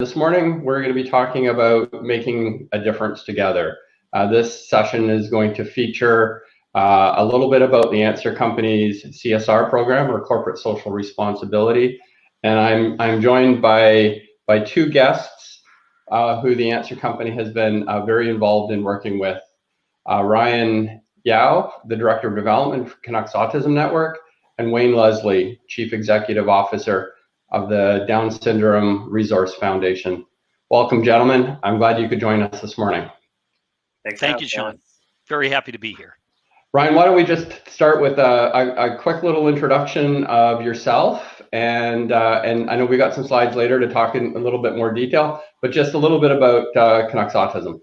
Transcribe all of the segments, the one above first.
this morning we're going to be talking about making a difference together. This session is going to feature a little bit about the Answer Company's CSR program, or corporate social responsibility, and I'm joined by two guests who the Answer Company has been very involved in working with. Ryan Yao, the Director of Development for Canucks Autism Network, and Wayne Leslie, Chief Executive Officer of the Down Syndrome Resource Foundation. Welcome, gentlemen. I'm glad you could join us this morning. Thank you, Shawn. Very happy to be here. Ryan, why don't we just start with a quick little introduction of yourself, and I know we got some slides later to talk in a little bit more detail, but just a little bit about Canucks Autism.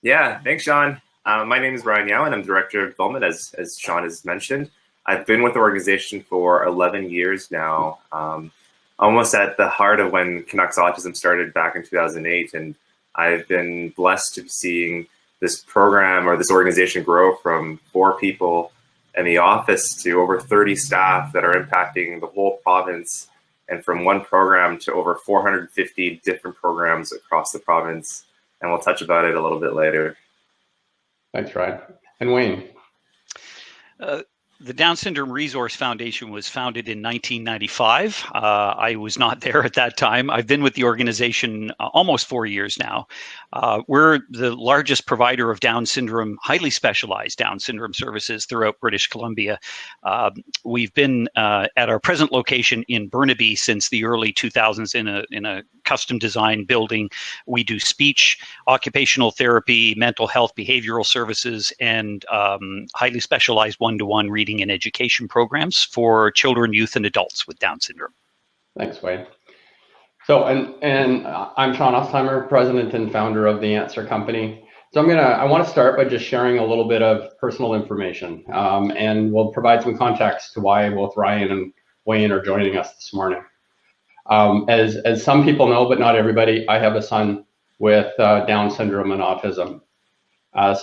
Yeah, thanks, Shawn. My name is Ryan Yao, and I'm Director of Development, as Shawn has mentioned. I've been with the organization for 11 years now, almost at the heart of when Canucks Autism started back in 2008, and I've been blessed to be seeing this program or this organization grow from 4 people in the office to over 30 staff that are impacting the whole province, and from one program to over 450 different programs across the province, and we'll touch about it a little bit later. Thanks, Ryan. And Wayne? The Down Syndrome Resource Foundation was founded in 1995. I was not there at that time. I've been with the organization almost 4 years now. We're the largest provider of Down syndrome, highly specialized Down syndrome services throughout British Columbia. We've been at our present location in Burnaby since the early 2000s in a custom design building. We do speech, occupational therapy, mental health, behavioral services, and highly specialized one-to-one reading and education programs for children, youth, and adults with Down syndrome. Thanks, Wayne. So, and I'm Shawn Ostheimer, President and founder of the Answer Company. So I want to start by just sharing a little bit of personal information, and we'll provide some context to why both Ryan and Wayne are joining us this morning. As some people know, but not everybody, I have a son with Down syndrome and autism.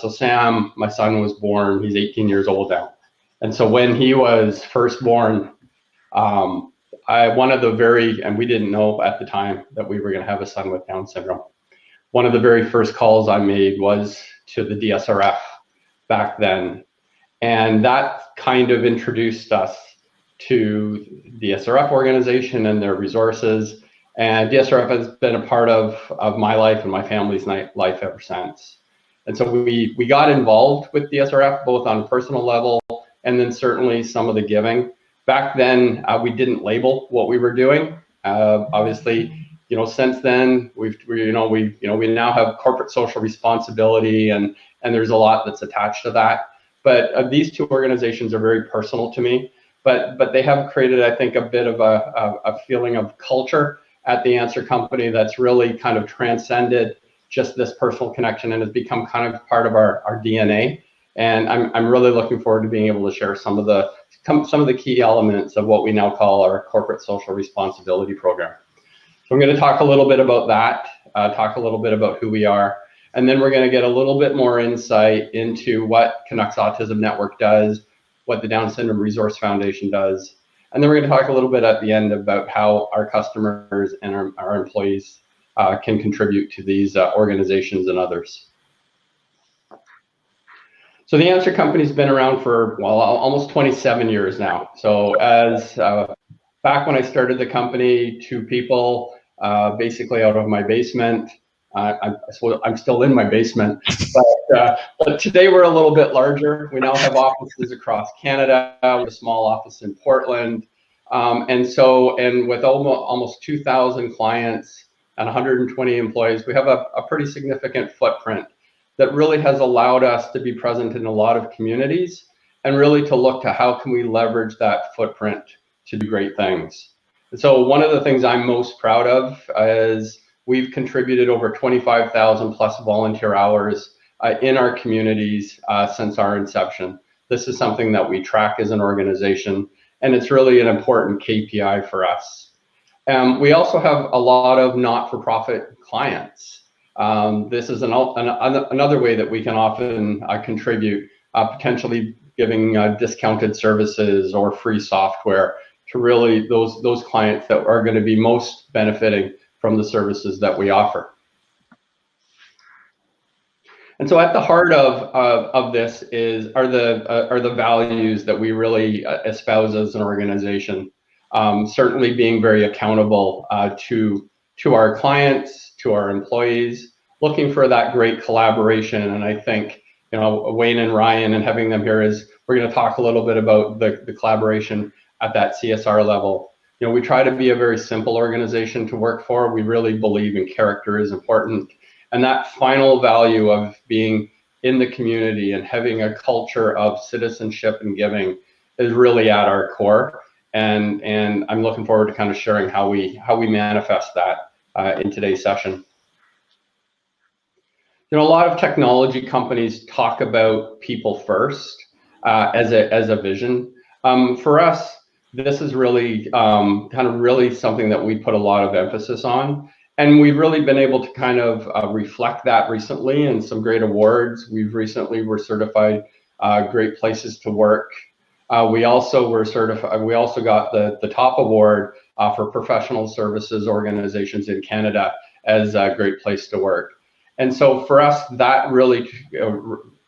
So Sam, my son, was born, he's 18 years old now. And so when he was first born, and we didn't know at the time that we were going to have a son with Down syndrome. One of the very first calls I made was to the DSRF back then. And that kind of introduced us to the DSRF organization and their resources. And DSRF has been a part of my life and my family's life ever since. And so we got involved with DSRF, both on a personal level and then certainly some of the giving. Back then, we didn't label what we were doing. Obviously, since then, we now have corporate social responsibility, and there's a lot that's attached to that. But these two organizations are very personal to me. But they have created, I think, a bit of a feeling of culture at the Answer Company that's really kind of transcended just this personal connection and has become kind of part of our DNA. And I'm really looking forward to being able to share some of the key elements of what we now call our corporate social responsibility program. So I'm going to talk a little bit about that, talk a little bit about who we are, and then we're going to get a little bit more insight into what Canucks Autism Network does, what the Down Syndrome Resource Foundation does, and then we're going to talk a little bit at the end about how our customers and our employees can contribute to these organizations and others. So the Answer Company's been around for, almost 27 years now. So back when I started the company, 2 people, basically out of my basement. I'm still in my basement, but today we're a little bit larger. We now have offices across Canada. We have a small office in Portland, and with almost 2,000 clients and 120 employees, we have a pretty significant footprint that really has allowed us to be present in a lot of communities and really to look to how can we leverage that footprint to do great things. And so one of the things I'm most proud of is we've contributed over 25,000 plus volunteer hours in our communities since our inception. This is something that we track as an organization, and it's really an important KPI for us. We also have a lot of not-for-profit clients. This is another way that we can often contribute, potentially giving discounted services or free software to really those clients that are going to be most benefiting from the services that we offer. And so at the heart of this are the values that we really espouse as an organization. Certainly being very accountable to our clients, to our employees, looking for that great collaboration. And I think, you know, Wayne and Ryan, and having them here, is we're going to talk a little bit about the collaboration at that CSR level. You know, we try to be a very simple organization to work for. We really believe in character is important. And that final value of being in the community and having a culture of citizenship and giving is really at our core. And I'm looking forward to kind of sharing how we manifest that in today's session. You know, a lot of technology companies talk about people first as a vision. For us, this is really kind of really something that we put a lot of emphasis on. And we've really been able to kind of reflect that recently in some great awards. We've recently were certified Great Places to Work. We also were certified. We also got the top award for professional services organizations in Canada as a Great Place to Work. And so for us, that really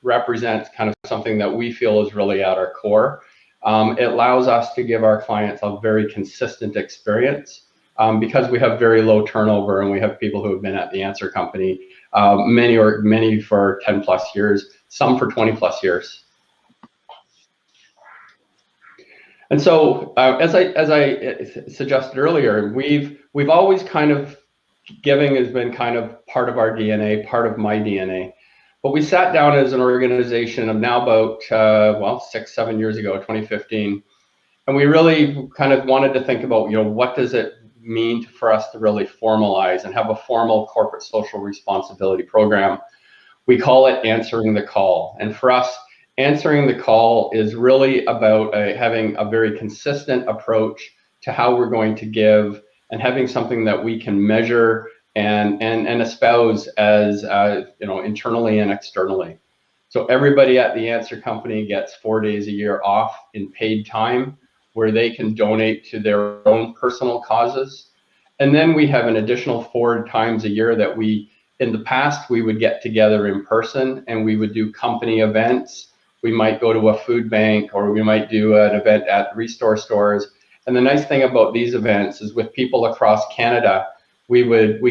represents kind of something that we feel is really at our core. It allows us to give our clients a very consistent experience. Because we have very low turnover and we have people who have been at the Answer Company, many for 10 plus years, some for 20 plus years. And so, as I suggested earlier, we've always kind of, giving has been kind of part of our DNA, part of my DNA. But we sat down as an organization of now about 6-7 years ago, 2015, and we really kind of wanted to think about, you know, what does it mean for us to really formalize and have a formal corporate social responsibility program. We call it Answering the Call. And for us, Answering the Call is really about having a very consistent approach to how we're going to give, and having something that we can measure and espouse as you know, internally and externally. So everybody at the Answer Company gets 4 days a year off in paid time, where they can donate to their own personal causes. And then we have an additional 4 times a year that in the past, we would get together in person and we would do company events. We might go to a food bank, or we might do an event at Restore stores. And the nice thing about these events is, with people across Canada, we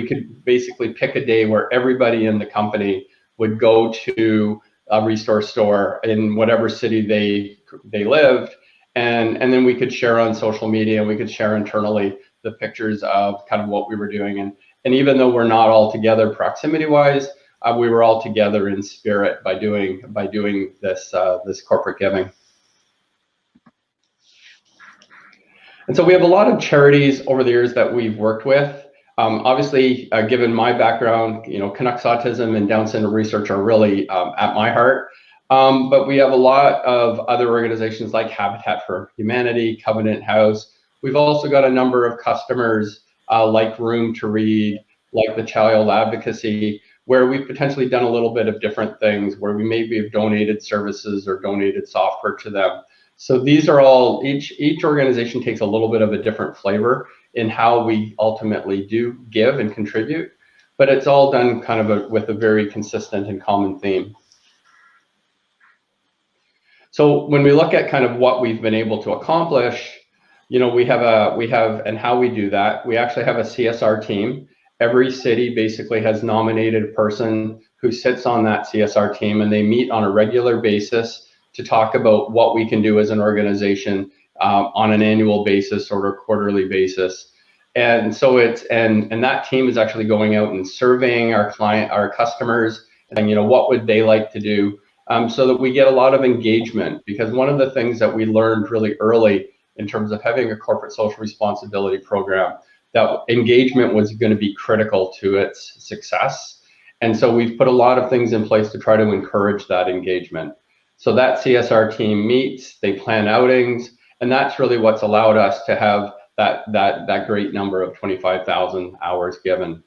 could basically pick a day where everybody in the company would go to a Restore store in whatever city they lived. And then we could share on social media, and we could share internally the pictures of kind of what we were doing. And even though we're not all together proximity-wise, we were all together in spirit by doing this corporate giving. And so we have a lot of charities over the years that we've worked with. Obviously, given my background, you know, Canucks autism and Down syndrome research are really at my heart. But we have a lot of other organizations like Habitat for Humanity, Covenant House. We've also got a number of customers like Room to Read, like the Child Advocacy, where we've potentially done a little bit of different things, where we maybe have donated services or donated software to them. So these are all, each organization takes a little bit of a different flavor in how we ultimately do give and contribute, but it's all done kind of with a very consistent and common theme. So when we look at kind of what we've been able to accomplish, you know, we have and how we do that, we actually have a CSR team. Every city basically has nominated a person who sits on that CSR team, and they meet on a regular basis to talk about what we can do as an organization on an annual basis or a quarterly basis. And so and that team is actually going out and surveying our customers, and, you know, what would they like to do, so that we get a lot of engagement. Because one of the things that we learned really early in terms of having a corporate social responsibility program, that engagement was going to be critical to its success. And so we've put a lot of things in place to try to encourage that engagement. So that CSR team meets, they plan outings, and that's really what's allowed us to have that great number of 25,000 hours given.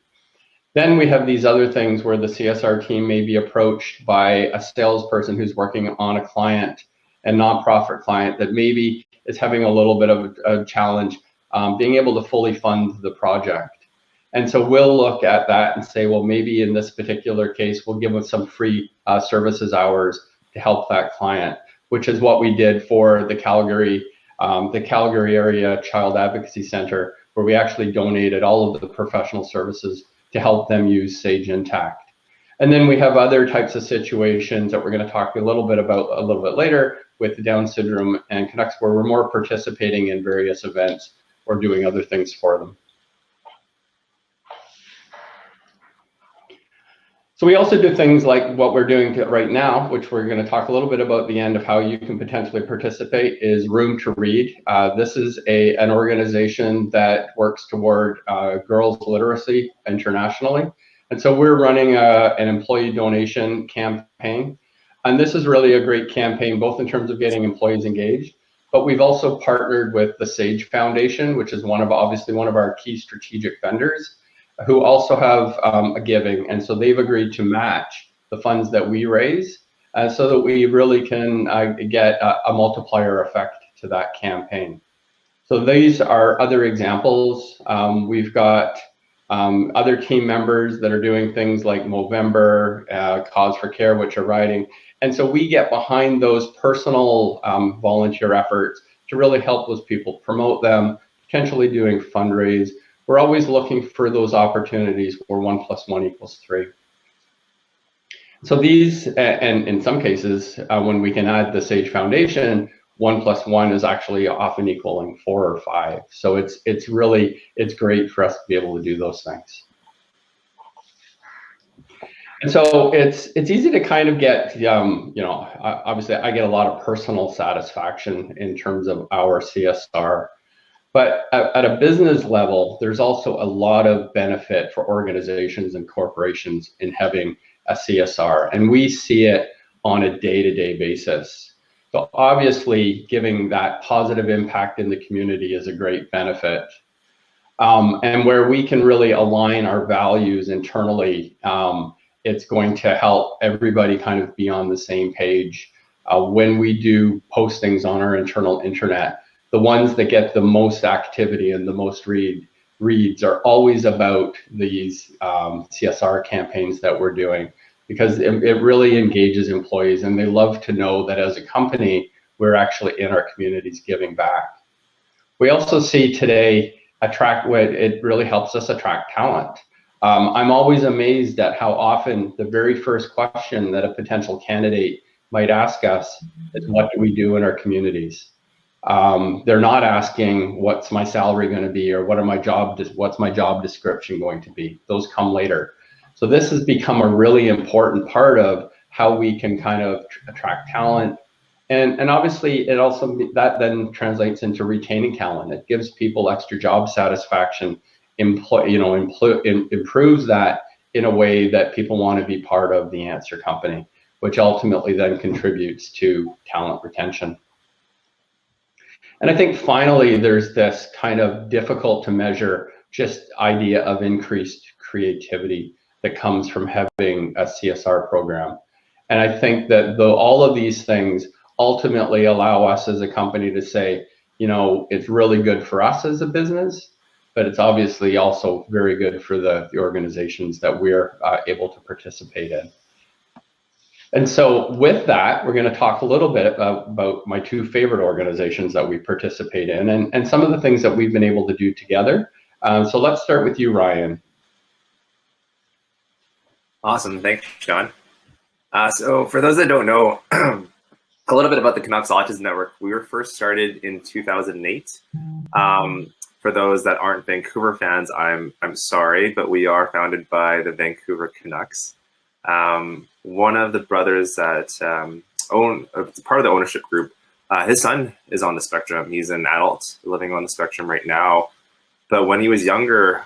Then we have these other things where the CSR team may be approached by a salesperson who's working on a client, a nonprofit client that maybe is having a little bit of a challenge being able to fully fund the project. And so we'll look at that and say, well, maybe in this particular case, we'll give them some free services hours to help that client, which is what we did for the Calgary Area Child Advocacy Center, where we actually donated all of the professional services to help them use Sage Intacct. And then we have other types of situations that we're going to talk a little bit about a little bit later with Down syndrome and Canucks, where we're more participating in various events or doing other things for them. So we also do things like what we're doing right now, which we're going to talk a little bit about at the end of how you can potentially participate, is Room to Read. This is an organization that works toward girls' literacy internationally. And so we're running an employee donation campaign. And this is really a great campaign, both in terms of getting employees engaged, but we've also partnered with the Sage Foundation, which is obviously one of our key strategic vendors, who also have a giving. And so they've agreed to match the funds that we raise so that we really can get a multiplier effect to that campaign. So these are other examples. We've got other team members that are doing things like Movember, Cause for Care, which are writing. And so we get behind those personal volunteer efforts to really help those people, promote them, potentially doing fundraise. We're always looking for those opportunities where 1 + 1 = 3. So these, and in some cases, when we can add the Sage Foundation, 1 + 1 is actually often equaling 4 or 5. So it's great for us to be able to do those things. And so it's easy to kind of get, obviously I get a lot of personal satisfaction in terms of our CSR. But at a business level, there's also a lot of benefit for organizations and corporations in having a CSR, and we see it on a day-to-day basis. So obviously, giving that positive impact in the community is a great benefit. And where we can really align our values internally, it's going to help everybody kind of be on the same page. When we do postings on our internal internet, the ones that get the most activity and the most reads are always about these CSR campaigns that we're doing, because it really engages employees, and they love to know that as a company, we're actually in our communities giving back. We also see today it really helps us attract talent. I'm always amazed at how often the very first question that a potential candidate might ask us is, what do we do in our communities? They're not asking, what's my salary going to be, or what's my job description going to be? Those come later. So this has become a really important part of how we can kind of attract talent. And obviously it also, that then translates into retaining talent. It gives people extra job satisfaction, improves that in a way that people want to be part of the Answer company, which ultimately then contributes to talent retention. And I think finally, there's this kind of difficult to measure just idea of increased creativity that comes from having a CSR program. And I think that all of these things ultimately allow us as a company to say, it's really good for us as a business, but it's obviously also very good for the organizations that we're able to participate in. And so with that, we're going to talk a little bit about my two favorite organizations that we participate in, and some of the things that we've been able to do together. So let's start with you, Ryan. Awesome. Thanks, Shawn. So for those that don't know, a little bit about the Canucks Autism Network. We were first started in 2008. For those that aren't Vancouver fans, I'm sorry, but we are founded by the Vancouver Canucks. One of the brothers that part of the ownership group, his son is on the spectrum. He's an adult living on the spectrum right now. But when he was younger,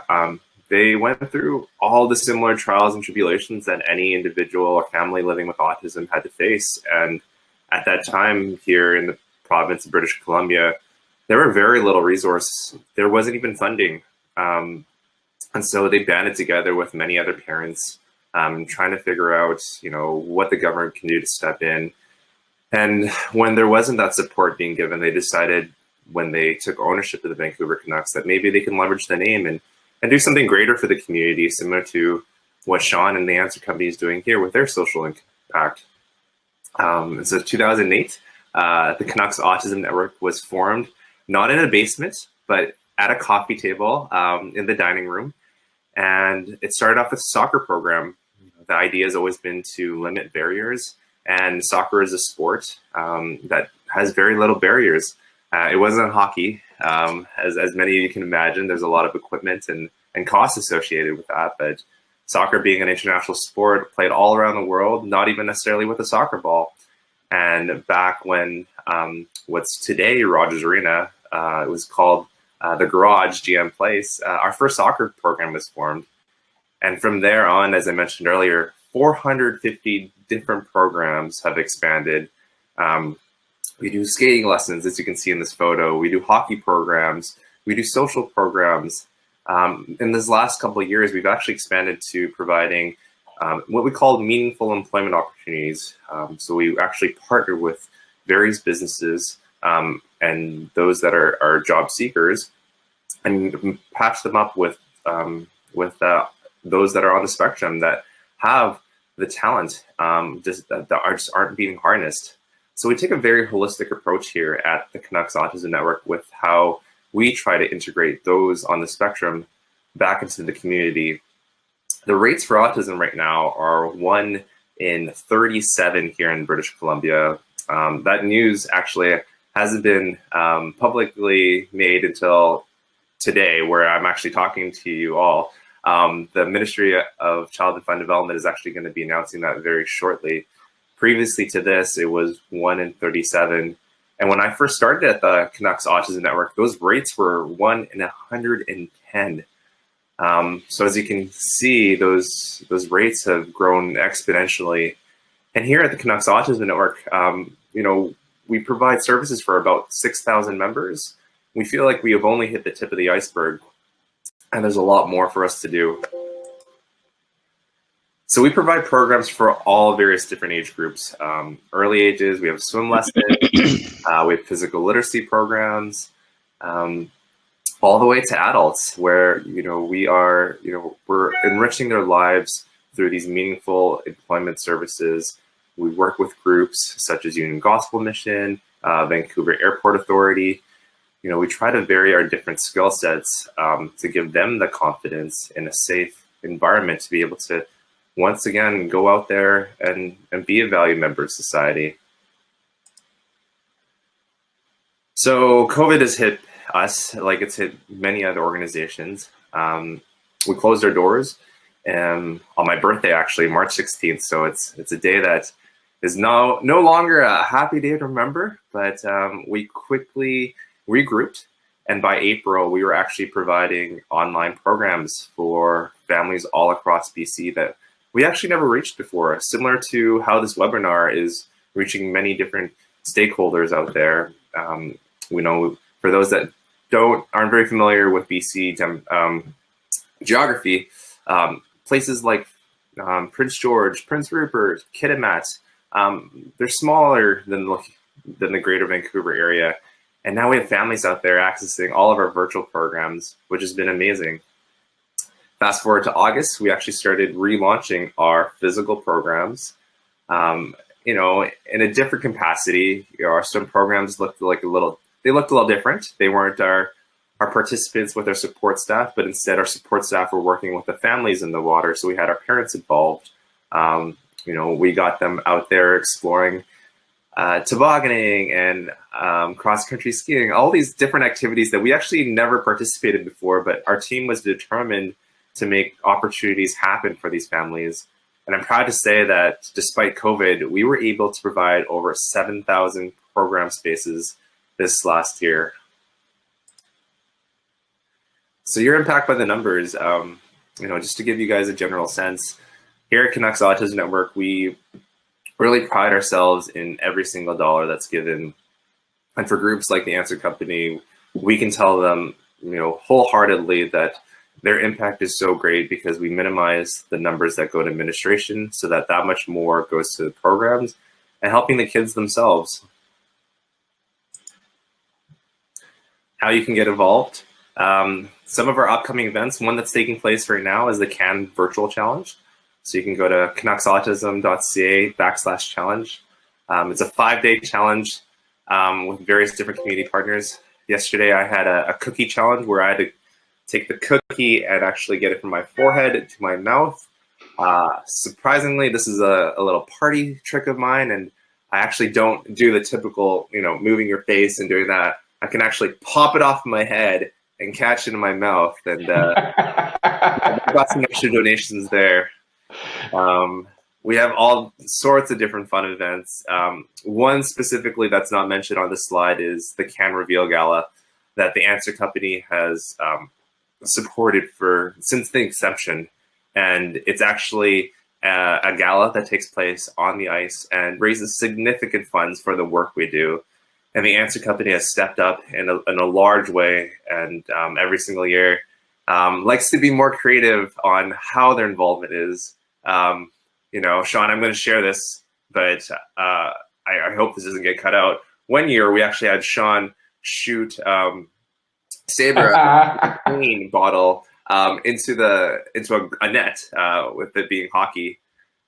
they went through all the similar trials and tribulations that any individual or family living with autism had to face. And at that time here in the province of British Columbia, there were very little resources. There wasn't even funding. And so they banded together with many other parents, trying to figure out, what the government can do to step in. And when there wasn't that support being given, they decided, when they took ownership of the Vancouver Canucks, that maybe they can leverage the name and and do something greater for the community, similar to what Shawn and the Answer Company is doing here with their social impact. So 2008, the Canucks Autism Network was formed, not in a basement, but at a coffee table in the dining room. And it started off with a soccer program. The idea has always been to limit barriers, and soccer is a sport that has very little barriers. It wasn't hockey, as many of you can imagine. There's a lot of equipment and costs associated with that, but soccer being an international sport, played all around the world, not even necessarily with a soccer ball. And back when what's today Rogers Arena, it was called the Garage GM Place, our first soccer program was formed. And from there on, as I mentioned earlier, 450 different programs have expanded. We do skating lessons, as you can see in this photo. We do hockey programs. We do social programs. In this last couple of years, we've actually expanded to providing what we call meaningful employment opportunities. So we actually partner with various businesses and those that are job seekers, and patch them up with those that are on the spectrum that have the talent that just aren't being harnessed. So we take a very holistic approach here at the Canucks Autism Network with how we try to integrate those on the spectrum back into the community. The rates for autism right now are 1 in 37 here in British Columbia. That news actually hasn't been publicly made until today, where I'm actually talking to you all. The Ministry of Child and Family Development is actually going to be announcing that very shortly. Previously to this, it was 1 in 37. And when I first started at the Canucks Autism Network, those rates were 1 in 110. So as you can see, those rates have grown exponentially. And here at the Canucks Autism Network, we provide services for about 6,000 members. We feel like we have only hit the tip of the iceberg, and there's a lot more for us to do. So we provide programs for all various different age groups. Early ages, we have swim lessons, we have physical literacy programs, all the way to adults, where we're enriching their lives through these meaningful employment services. We work with groups such as Union Gospel Mission, Vancouver Airport Authority. We try to vary our different skill sets to give them the confidence in a safe environment to be able to once again go out there and be a valued member of society. So COVID has hit us like it's hit many other organizations. We closed our doors on my birthday, actually, March 16th. So it's a day that is no longer a happy day to remember, but we quickly regrouped. And by April, we were actually providing online programs for families all across BC that we actually never reached before, similar to how this webinar is reaching many different stakeholders out there. We know for those that aren't very familiar with BC geography, places like Prince George, Prince Rupert, Kitimat, they're smaller than the greater Vancouver area. And now we have families out there accessing all of our virtual programs, which has been amazing. Fast forward to August, we actually started relaunching our physical programs, in a different capacity. Our swim programs looked a little different. They weren't our participants with our support staff, but instead our support staff were working with the families in the water. So we had our parents involved. We got them out there exploring tobogganing and cross-country skiing, all these different activities that we actually never participated before, but our team was determined to make opportunities happen for these families. And I'm proud to say that despite COVID, we were able to provide over 7,000 program spaces this last year. So your impact by the numbers, just to give you guys a general sense, here at Canucks Autism Network, we really pride ourselves in every single dollar that's given. And for groups like the Answer Company, we can tell them, wholeheartedly that their impact is so great because we minimize the numbers that go to administration so that much more goes to the programs and helping the kids themselves. How you can get involved. Some of our upcoming events, one that's taking place right now is the CAN Virtual Challenge. So you can go to canucksautism.ca/challenge. It's a 5-day challenge with various different community partners. Yesterday, I had a cookie challenge where I had to take the cookie and actually get it from my forehead to my mouth. Surprisingly, this is a little party trick of mine, and I actually don't do the typical, moving your face and doing that. I can actually pop it off my head and catch it in my mouth, and I've got some extra donations there. We have all sorts of different fun events. One specifically that's not mentioned on this slide is the Can Reveal Gala that the Answer Company has supported since the inception. And it's actually a gala that takes place on the ice and raises significant funds for the work we do. And the Answer Company has stepped up in a large way, and every single year likes to be more creative on how their involvement is. Shawn, I'm going to share this, but I hope this doesn't get cut out. One year, we actually had Shawn shoot Saber a clean bottle into a net, with it being hockey.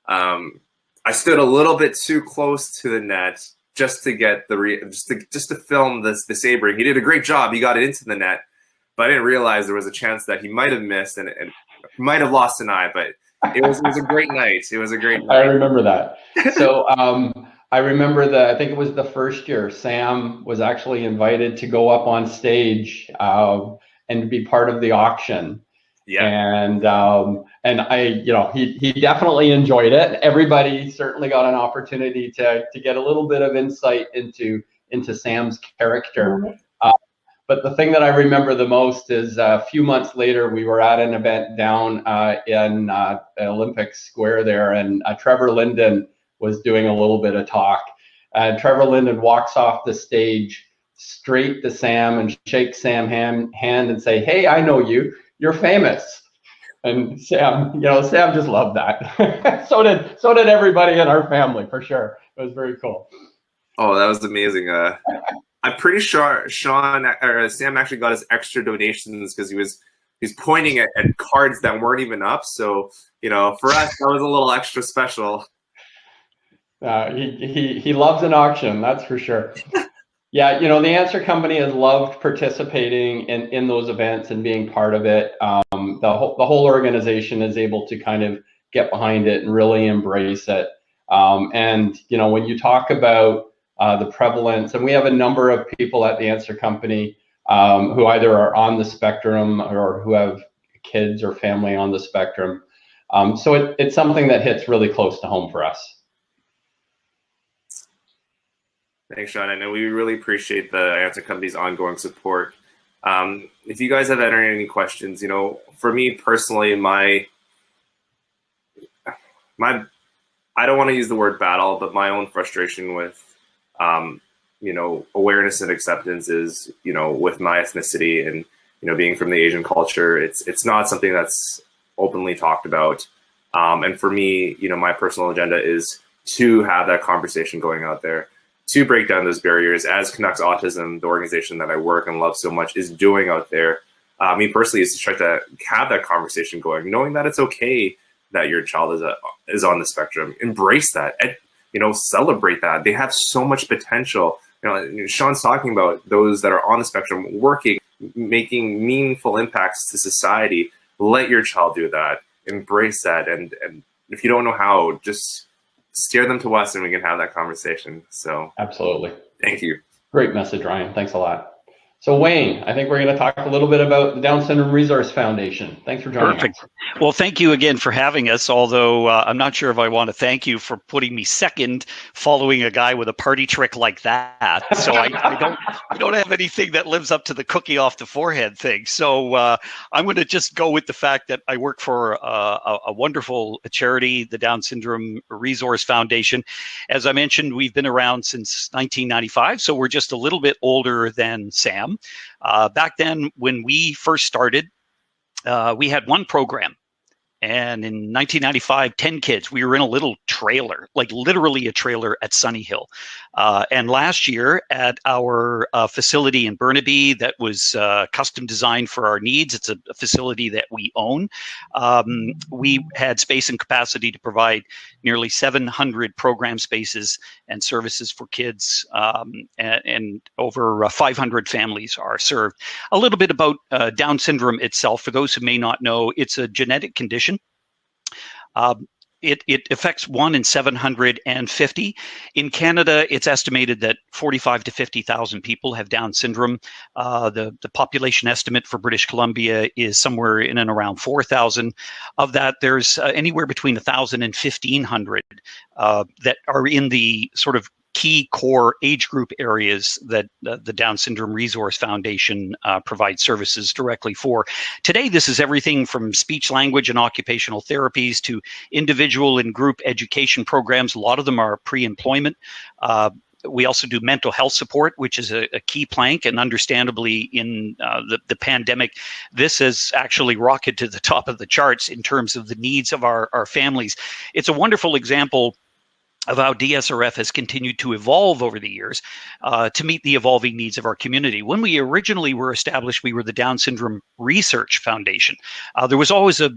I stood a little bit too close to the net just to get just to film the Saber. He did a great job. He got it into the net, but I didn't realize there was a chance that he might have missed and might have lost an eye. But it was a great night. It was a great night. I remember that. So I remember I think it was the first year, Sam was actually invited to go up on stage and to be part of the auction. Yeah. And I, he definitely enjoyed it. Everybody certainly got an opportunity to get a little bit of insight into Sam's character. But the thing that I remember the most is a few months later, we were at an event down in Olympic Square there, and Trevor Linden was doing a little bit of talk. Trevor Linden walks off the stage straight to Sam and shakes Sam's hand and say, "Hey, I know you. You're famous." And Sam just loved that. So did everybody in our family, for sure. It was very cool. Oh, that was amazing. I'm pretty sure Sam actually got his extra donations because he's pointing at cards that weren't even up. So for us, that was a little extra special. He loves an auction, that's for sure. Yeah, the Answer Company has loved participating in those events and being part of it. The whole organization is able to kind of get behind it and really embrace it. And when you talk about the prevalence, and we have a number of people at the Answer Company who either are on the spectrum or who have kids or family on the spectrum. So it's something that hits really close to home for us. Thanks, Shawn. I know we really appreciate the Answer Company's ongoing support. If you guys have any questions, for me personally, I don't want to use the word battle, but my own frustration with, awareness and acceptance is, with my ethnicity and, being from the Asian culture, it's not something that's openly talked about. And for me, my personal agenda is to have that conversation going out there, to break down those barriers, as Canucks Autism, the organization that I work and love so much, is doing out there. Me personally is to try to have that conversation going, knowing that it's okay that your child is on the spectrum. Embrace that, celebrate that. They have so much potential. Shawn's talking about those that are on the spectrum, working, making meaningful impacts to society. Let your child do that. Embrace that. And if you don't know how, just steer them to us and we can have that conversation. So absolutely. Thank you. Great message, Ryan. Thanks a lot. So Wayne, I think we're going to talk a little bit about the Down Syndrome Resource Foundation. Thanks for joining us. Well, thank you again for having us, although I'm not sure if I want to thank you for putting me second following a guy with a party trick like that. So I don't have anything that lives up to the cookie off the forehead thing. So I'm going to just go with the fact that I work for a wonderful charity, the Down Syndrome Resource Foundation. As I mentioned, we've been around since 1995, so we're just a little bit older than Sam. Back then, when we first started, we had one program, And in 1995, 10 kids. We were in a little trailer, like literally a trailer at Sunny Hill. And last year at our facility in Burnaby that was custom designed for our needs, it's a facility that we own, we had space and capacity to provide nearly 700 program spaces and services for kids, and over 500 families are served. A little bit about Down syndrome itself. For those who may not know, it's a genetic condition. It affects 1 in 750. In Canada, it's estimated that 45 to 50,000 people have Down syndrome. The population estimate for British Columbia is somewhere in and around 4,000. Of that, there's anywhere between 1,000 and 1,500 that are in the sort of key core age group areas that the Down Syndrome Resource Foundation provides services directly for. Today, this is everything from speech, language, and occupational therapies to individual and group education programs. A lot of them are pre-employment. We also do mental health support, which is a key plank, and understandably in the pandemic, this has actually rocketed to the top of the charts in terms of the needs of our families. It's a wonderful example of how DSRF has continued to evolve over the years to meet the evolving needs of our community. When we originally were established, we were the Down Syndrome Research Foundation. There was always a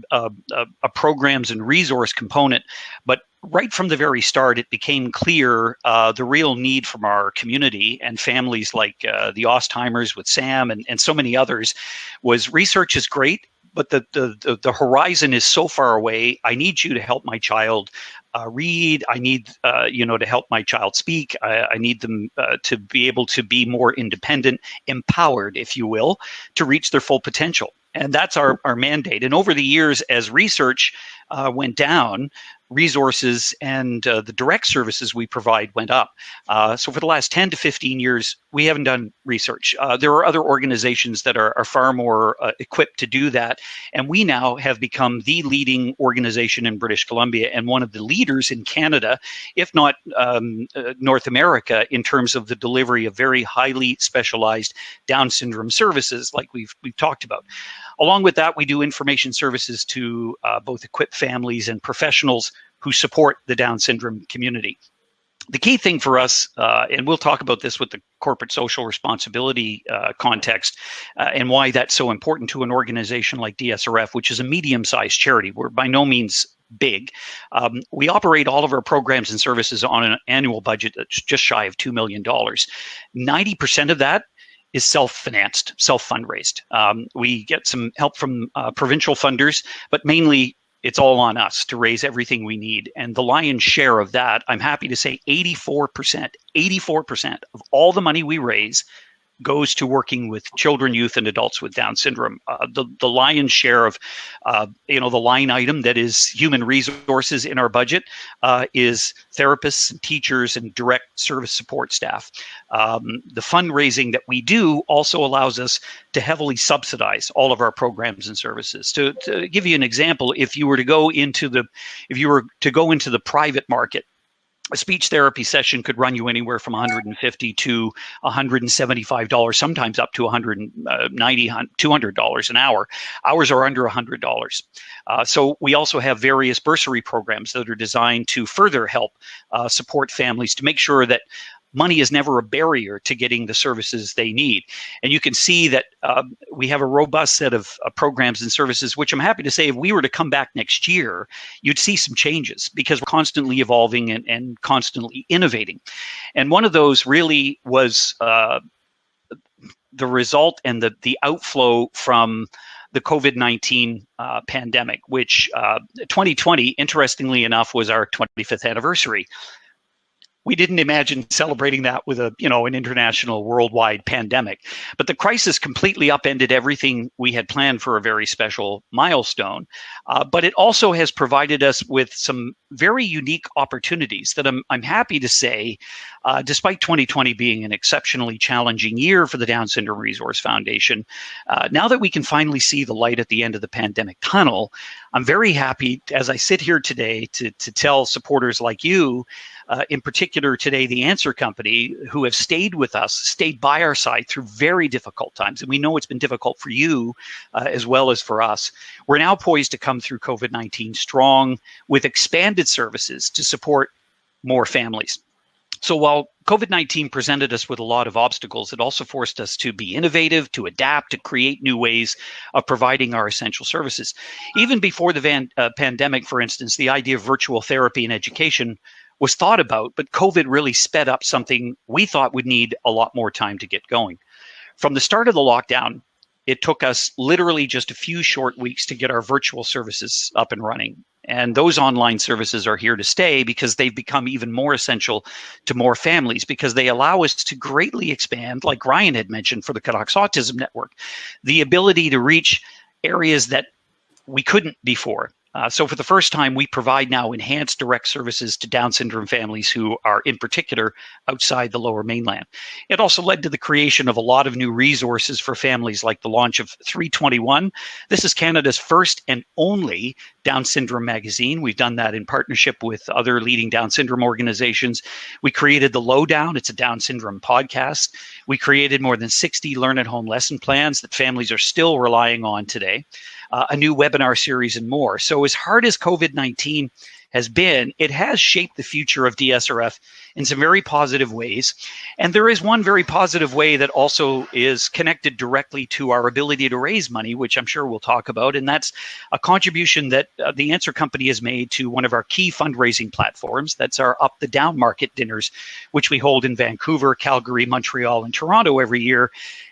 programs and resource component, but right from the very start, it became clear the real need from our community and families like the Ostheimers with Sam and so many others was research is great, but the horizon is so far away. I need you to help my child read. I need to help my child speak. I need them to be able to be more independent, empowered, if you will, to reach their full potential. And that's our mandate. And over the years, as research went down, resources and the direct services we provide went up. So for the last 10 to 15 years, we haven't done research. There are other organizations that are far more equipped to do that. And we now have become the leading organization in British Columbia and one of the leaders in Canada, if not North America, in terms of the delivery of very highly specialized Down syndrome services like we've talked about. Along with that, we do information services to both equipped families and professionals who support the Down syndrome community. The key thing for us, and we'll talk about this with the corporate social responsibility context, and why that's so important to an organization like DSRF, which is a medium-sized charity. We're by no means big. We operate all of our programs and services on an annual budget that's just shy of $2 million. 90% of that is self-financed, self-fundraised. We get some help from provincial funders, but mainly it's all on us to raise everything we need. And the lion's share of that, I'm happy to say 84% of all the money we raise goes to working with children, youth, and adults with Down syndrome. The lion's share of, the line item that is human resources in our budget is therapists and teachers and direct service support staff. The fundraising that we do also allows us to heavily subsidize all of our programs and services. To give you an example, if you were to go into the private market, a speech therapy session could run you anywhere from $150 to $175, sometimes up to $190, $200 an hour. Ours are under $100. So we also have various bursary programs that are designed to further help support families to make sure that money is never a barrier to getting the services they need. And you can see that we have a robust set of programs and services, which I'm happy to say, if we were to come back next year, you'd see some changes because we're constantly evolving and constantly innovating. And one of those really was the result and the outflow from the COVID-19 pandemic, which 2020, interestingly enough, was our 25th anniversary. We didn't imagine celebrating that with an international worldwide pandemic, but the crisis completely upended everything we had planned for a very special milestone. But it also has provided us with some very unique opportunities that I'm happy to say, despite 2020 being an exceptionally challenging year for the Down Syndrome Resource Foundation, now that we can finally see the light at the end of the pandemic tunnel, I'm very happy as I sit here today to tell supporters like you in particular today, the Answer Company, who have stayed with us, stayed by our side through very difficult times. And we know it's been difficult for you as well as for us. We're now poised to come through COVID-19 strong with expanded services to support more families. So while COVID-19 presented us with a lot of obstacles, it also forced us to be innovative, to adapt, to create new ways of providing our essential services. Even before the pandemic, for instance, the idea of virtual therapy and education was thought about, but COVID really sped up something we thought would need a lot more time to get going. From the start of the lockdown, it took us literally just a few short weeks to get our virtual services up and running. And those online services are here to stay because they've become even more essential to more families because they allow us to greatly expand, like Ryan had mentioned for the Canucks Autism Network, the ability to reach areas that we couldn't before. So for the first time, we provide now enhanced direct services to Down syndrome families who are in particular outside the Lower Mainland. It also led to the creation of a lot of new resources for families, like the launch of 321. This is Canada's first and only Down syndrome magazine. We've done that in partnership with other leading Down syndrome organizations. We created The Lowdown. It's a Down syndrome podcast. We created more than 60 learn at home lesson plans that families are still relying on today. A new webinar series and more. So as hard as COVID-19 has been, it has shaped the future of DSRF in some very positive ways. And there is one very positive way that also is connected directly to our ability to raise money, which I'm sure we'll talk about. And that's a contribution that the Answer Company has made to one of our key fundraising platforms. That's our Up the Down Market dinners, which we hold in Vancouver, Calgary, Montreal, and Toronto every year.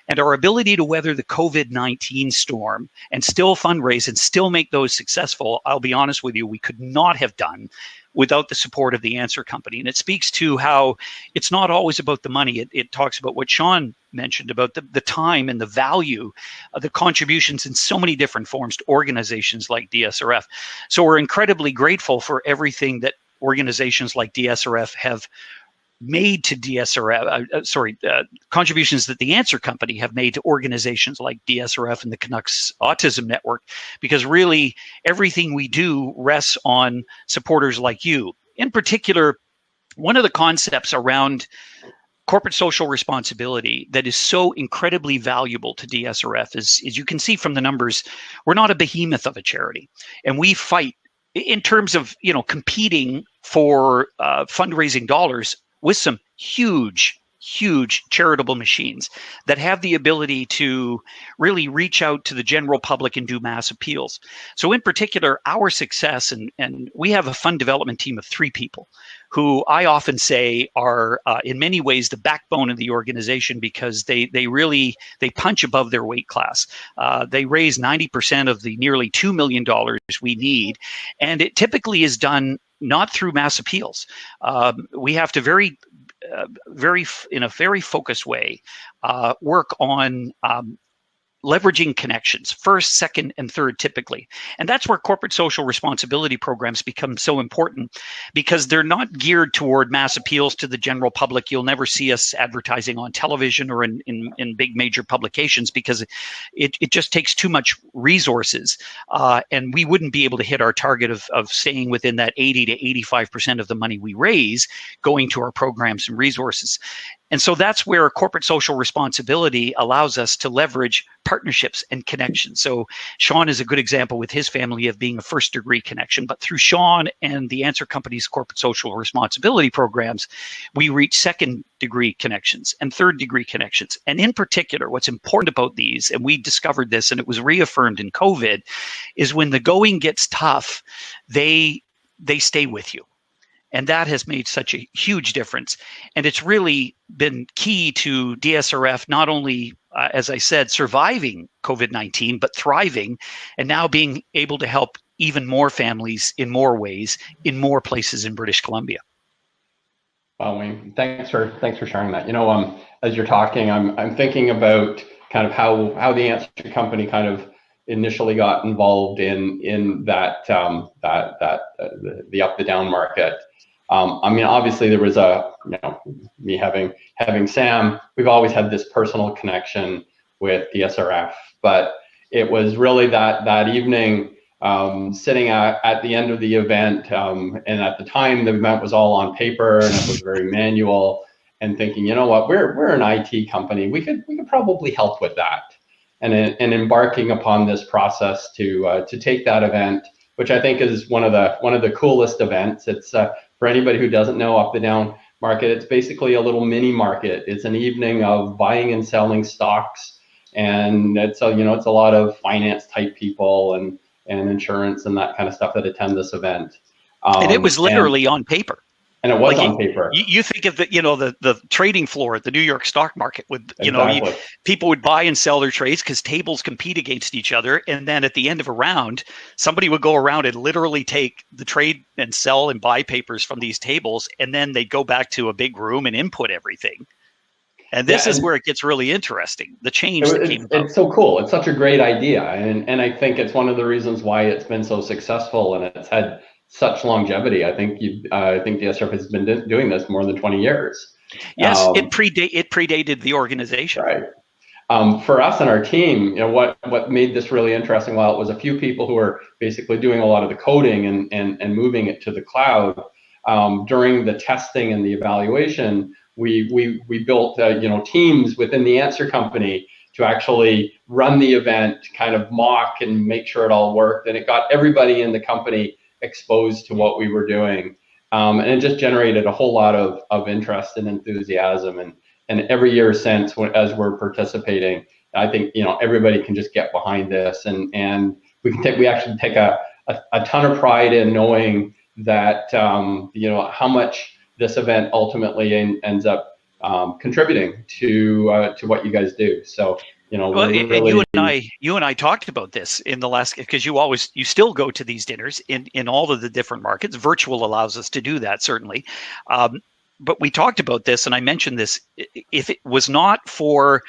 And our ability to weather the COVID-19 storm and still fundraise and still make those successful, I'll be honest with you, we could not have done without the support of the Answer Company. And it speaks to how it's not always about the money. It talks about what Shawn mentioned about the time and the value of the contributions in so many different forms to organizations like DSRF. So we're incredibly grateful for everything that organizations like DSRF have made to DSRF, contributions that the Answer Company have made to organizations like DSRF and the Canucks Autism Network, because really everything we do rests on supporters like you. In particular, one of the concepts around corporate social responsibility that is so incredibly valuable to DSRF is you can see from the numbers, we're not a behemoth of a charity, and we fight in terms of competing for fundraising dollars with some huge charitable machines that have the ability to really reach out to the general public and do mass appeals. So in particular, our success, and we have a fund development team of 3 people who I often say are in many ways the backbone of the organization, because they punch above their weight class. They raise 90% of the nearly $2 million we need, and it typically is done not through mass appeals. We have to in a very focused way, work on leveraging connections, first, second, and third typically. And that's where corporate social responsibility programs become so important, because they're not geared toward mass appeals to the general public. You'll never see us advertising on television or in big major publications, because it just takes too much resources. And we wouldn't be able to hit our target of staying within that 80 to 85% of the money we raise going to our programs and resources. And so that's where corporate social responsibility allows us to leverage partnerships and connections. So Shawn is a good example with his family of being a first degree connection, but through Shawn and the Answer Company's corporate social responsibility programs, we reach second degree connections and third degree connections. And in particular, what's important about these, and we discovered this and it was reaffirmed in COVID, is when the going gets tough, they stay with you. And that has made such a huge difference. And it's really been key to DSRF, not only, as I said, surviving COVID-19, but thriving, and now being able to help even more families in more ways, in more places in British Columbia. Well, Wayne, thanks for sharing that. As you're talking, I'm thinking about kind of how the Answer Company kind of initially got involved in that the up the down market. Obviously there was me having Sam, we've always had this personal connection with the SRF, but it was really that evening sitting at the end of the event, and at the time the event was all on paper and it was very manual, and thinking, you know what, we're an IT company, we could probably help with that, and embarking upon this process to take that event, which I think is one of the coolest events. It's for anybody who doesn't know, Up the Down Market, it's basically a little mini market. It's an evening of buying and selling stocks, and it's a lot of finance type people and insurance and that kind of stuff that attend this event. And it was literally on paper. And it was on paper. You think of the trading floor at the New York stock market with, Exactly. people would buy and sell their trades because tables compete against each other. And then at the end of a round, somebody would go around and literally take the trade and sell and buy papers from these tables. And then they'd go back to a big room and input everything. And this is where it gets really interesting. The change that came about. It's so cool. It's such a great idea. And I think it's one of the reasons why it's been so successful and it's had such longevity. I think the SRF has been doing this more than 20 years. Yes, it predated the organization. Right. For us and our team, what made this really interesting, while it was a few people who were basically doing a lot of the coding and moving it to the cloud, during the testing and the evaluation, we built teams within the Answer Company to actually run the event, kind of mock and make sure it all worked, and it got everybody in the company exposed to what we were doing, and it just generated a whole lot of interest and enthusiasm, and every year since, as we're participating, I think everybody can just get behind this, and we actually take a ton of pride in knowing that how much this event ultimately ends up contributing to what you guys do. So you and I talked about this in the last, because you still go to these dinners in all of the different markets. Virtual allows us to do that, certainly. But we talked about this, and I mentioned this. If it was not for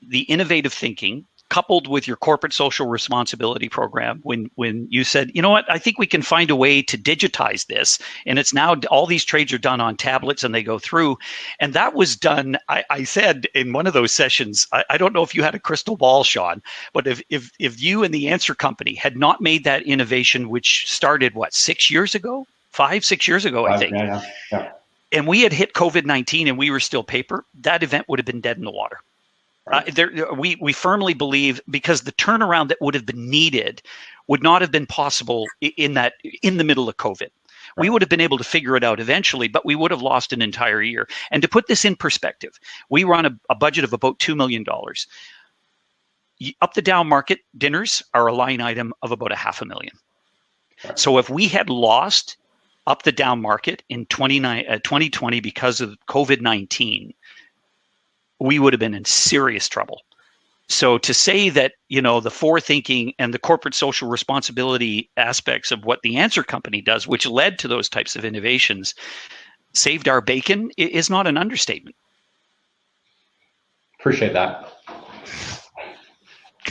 the innovative thinking coupled with your corporate social responsibility program, when you said, you know what, I think we can find a way to digitize this, and it's now all these trades are done on tablets and they go through, and that was done. I said in one of those sessions, I don't know if you had a crystal ball, Shawn, but if you and the Answer Company had not made that innovation, which started 6 years ago, 6 years ago, I think, yeah. And we had hit COVID-19 and we were still paper, that event would have been dead in the water. Right. We firmly believe, because the turnaround that would have been needed would not have been possible in the middle of COVID. Right. We would have been able to figure it out eventually, but we would have lost an entire year. And to put this in perspective, we run a budget of about $2 million. Up the Down Market dinners are a line item of about $500,000. Right. So if we had lost Up the Down Market in 2020 because of COVID-19, we would have been in serious trouble. So to say that, the forethinking and the corporate social responsibility aspects of what the Answer Company does, which led to those types of innovations, saved our bacon, is not an understatement. Appreciate that.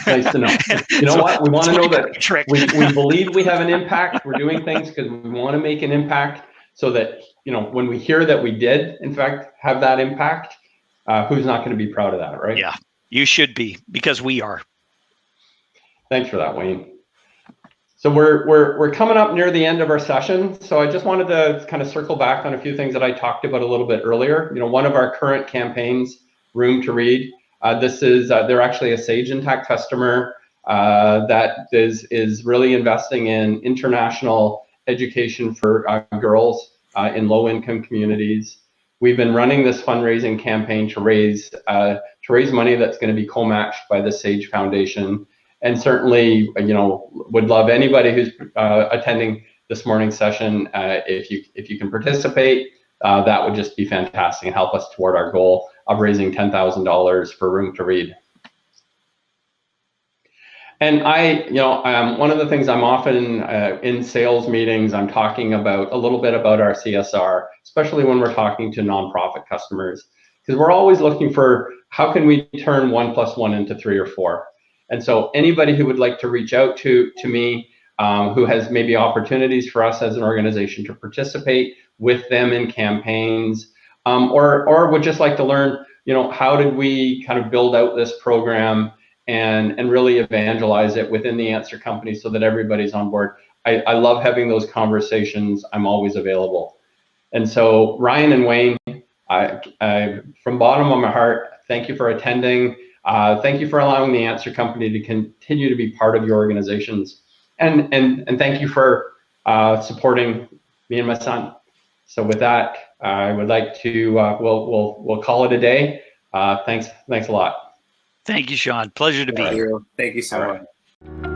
Nice to know. You know what? We want to know that we believe we have an impact. We're doing things because we want to make an impact, so that, when we hear that we did, in fact, have that impact, who's not going to be proud of that, right? Yeah, you should be, because we are. Thanks for that, Wayne. So we're coming up near the end of our session. So I just wanted to kind of circle back on a few things that I talked about a little bit earlier. One of our current campaigns, Room to Read, they're actually a Sage Intact customer that is really investing in international education for girls in low-income communities. We've been running this fundraising campaign to raise money that's going to be co-matched by the Sage Foundation, and certainly, would love anybody who's attending this morning's session. If you can participate, that would just be fantastic and help us toward our goal of raising $10,000 for Room to Read. And one of the things I'm often in sales meetings, I'm talking about a little bit about our CSR, especially when we're talking to nonprofit customers, because we're always looking for how can we turn 1 + 1 into 3 or 4. And so anybody who would like to reach out to me, who has maybe opportunities for us as an organization to participate with them in campaigns, or would just like to learn, how did we kind of build out this program and really evangelize it within the Answer company so that everybody's on board. I love having those conversations. I'm always available. And so Ryan and Wayne, I from bottom of my heart, thank you for attending. Thank you for allowing the Answer company to continue to be part of your organizations. And thank you for supporting me and my son. So with that, I would like to, we'll call it a day. Thanks a lot. Thank you, Shawn. Pleasure to be here. Thank you so much.